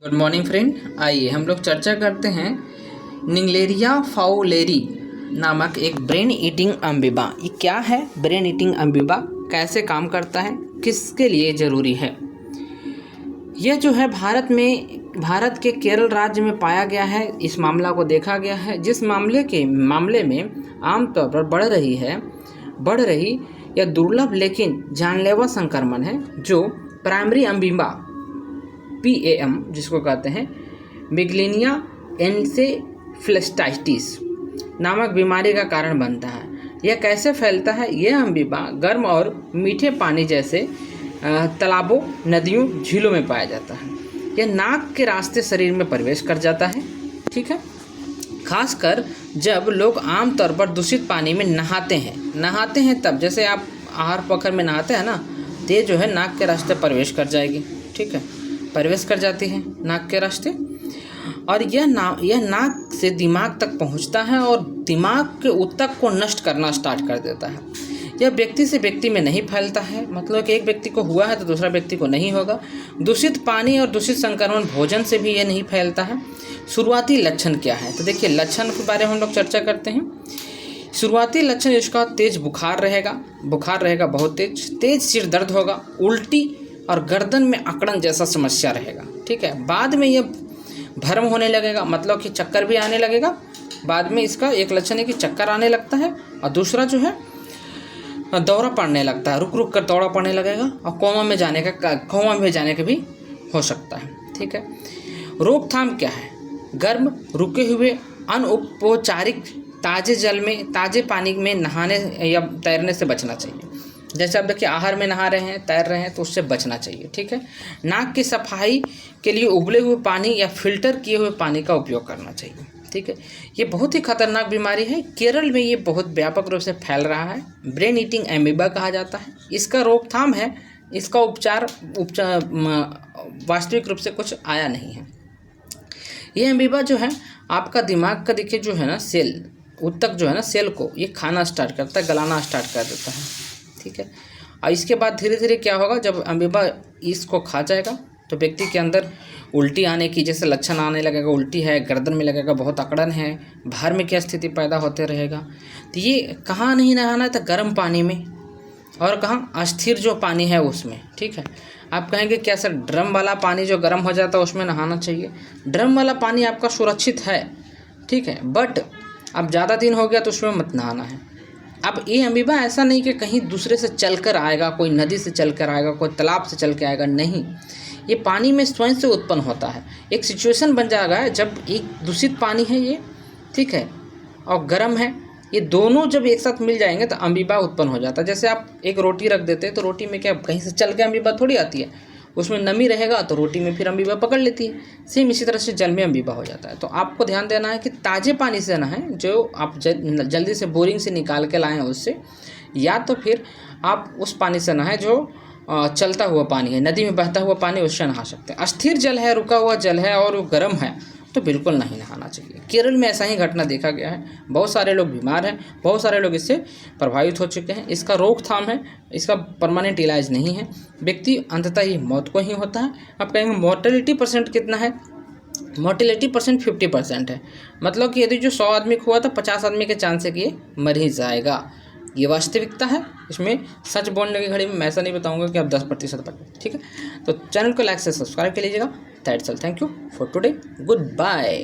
Good morning friend. आइए हम लोग चर्चा करते हैं निंगलेरिया फाउलेरी नामक एक ब्रेन ईटिंग अमीबा। ये क्या है? ब्रेन ईटिंग अमीबा कैसे काम करता है, किसके लिए ज़रूरी है? यह जो है भारत के केरल राज्य में पाया गया है। इस मामला को देखा गया है, जिस मामले में आमतौर पर बढ़ रही या दुर्लभ लेकिन जानलेवा संक्रमण है, जो प्राइमरी अमीबा PAM जिसको कहते हैं मिगलिनिया एन्सेफेलाइटिस नामक बीमारी का कारण बनता है। यह कैसे फैलता है? यह अमीबा गर्म और मीठे पानी जैसे तालाबों, नदियों, झीलों में पाया जाता है। यह नाक के रास्ते शरीर में प्रवेश कर जाता है। ठीक है, खासकर जब लोग आमतौर पर दूषित पानी में नहाते हैं तब, जैसे आप आहार पोखर में नहाते हैं ना, तो ये जो है नाक के रास्ते प्रवेश कर जाएगी। ठीक है, प्रवेश कर जाती है नाक के रास्ते, और यह नाक से दिमाग तक पहुंचता है और दिमाग के ऊतक को नष्ट करना स्टार्ट कर देता है। यह व्यक्ति से व्यक्ति में नहीं फैलता है, मतलब कि एक व्यक्ति को हुआ है तो दूसरा व्यक्ति को नहीं होगा। दूषित पानी और दूषित संक्रमण भोजन से भी यह नहीं फैलता है। शुरुआती लक्षण क्या है? तो देखिए, लक्षण के बारे में हम लोग चर्चा करते हैं। शुरुआती लक्षण इसका तेज बुखार रहेगा बहुत तेज सिर दर्द होगा, उल्टी और गर्दन में अकड़न जैसा समस्या रहेगा। ठीक है, बाद में यह भ्रम होने लगेगा, मतलब कि चक्कर भी आने लगेगा। बाद में इसका एक लक्षण है कि चक्कर आने लगता है, और दूसरा जो है दौरा पड़ने लगता है, रुक कर दौरा पड़ने लगेगा, और कोमा में जाने का भी हो सकता है। ठीक है, रोकथाम क्या है? गर्म रुके हुए अनौपचारिक ताज़े पानी में नहाने या तैरने से बचना चाहिए। जैसे आप देखिए, आहार में नहा रहे हैं, तैर रहे हैं, तो उससे बचना चाहिए। ठीक है, नाक की सफाई के लिए उबले हुए पानी या फिल्टर किए हुए पानी का उपयोग करना चाहिए। ठीक है, ये बहुत ही खतरनाक बीमारी है। केरल में ये बहुत व्यापक रूप से फैल रहा है। ब्रेन ईटिंग अमीबा कहा जाता है। इसका रोकथाम है, इसका उपचार वास्तविक रूप से कुछ आया नहीं है। ये अमीबा जो है आपका दिमाग का देखिए जो है ना सेल ऊतक जो है ना सेल को ये खाना स्टार्ट करता है, गलाना स्टार्ट कर देता है। ठीक है, और इसके बाद धीरे धीरे क्या होगा, जब अमीबा इसको खा जाएगा तो व्यक्ति के अंदर उल्टी आने की जैसे लक्षण आने लगेगा। उल्टी है, गर्दन में लगेगा, बहुत अकड़न है, बाहर में क्या स्थिति पैदा होते रहेगा। तो ये कहाँ नहीं नहाना है? तो गर्म पानी में, और कहाँ अस्थिर जो पानी है उसमें। ठीक है, आप कहेंगे क्या सर, ड्रम वाला पानी जो गर्म हो जाता है उसमें नहाना चाहिए? ड्रम वाला पानी आपका सुरक्षित है, ठीक है, बट अब ज़्यादा दिन हो गया तो उसमें मत नहाना है। अब ये अमीबा ऐसा नहीं कि कहीं दूसरे से चल कर आएगा, कोई नदी से चल कर आएगा, कोई तालाब से चल के आएगा, नहीं, ये पानी में स्वयं से उत्पन्न होता है। एक सिचुएशन बन जाएगा जब एक दूषित पानी है ये, ठीक है, और गर्म है, ये दोनों जब एक साथ मिल जाएंगे तो अमीबा उत्पन्न हो जाता है। जैसे आप एक रोटी रख देते हैं तो रोटी में क्या कहीं से चल के अमीबा थोड़ी आती है, उसमें नमी रहेगा तो रोटी में फिर अमीबा पकड़ लेती है। सेम इसी तरह से जल में अमीबा हो जाता है। तो आपको ध्यान देना है कि ताज़े पानी से नहाएं, जो आप जल्दी से बोरिंग से निकाल के लाएं उससे, या तो फिर आप उस पानी से नहाएं जो चलता हुआ पानी है, नदी में बहता हुआ पानी, उससे नहा सकते हैं। अस्थिर जल है, रुका हुआ जल है और वो गर्म है तो बिल्कुल नहीं नहाना चाहिए। केरल में ऐसा ही घटना देखा गया है। बहुत सारे लोग बीमार हैं, बहुत सारे लोग इससे प्रभावित हो चुके हैं। इसका रोकथाम है, इसका परमानेंट इलाज नहीं है। व्यक्ति अंततः ही मौत को ही होता है। आप कहेंगे मोर्टेलिटी परसेंट कितना है? मोर्टेलिटी परसेंट 50% है, मतलब कि यदि जो 100 आदमी को हुआ था 50 आदमी के चांस है कि ये मर ही जाएगा। ये वास्तविकता है। इसमें सच बोलने की घड़ी में मैं ऐसा नहीं बताऊंगा कि आप 10% बचे। ठीक है, तो चैनल को लाइक से सब्सक्राइब कर लीजिएगा। That's all, thank you for today, good bye.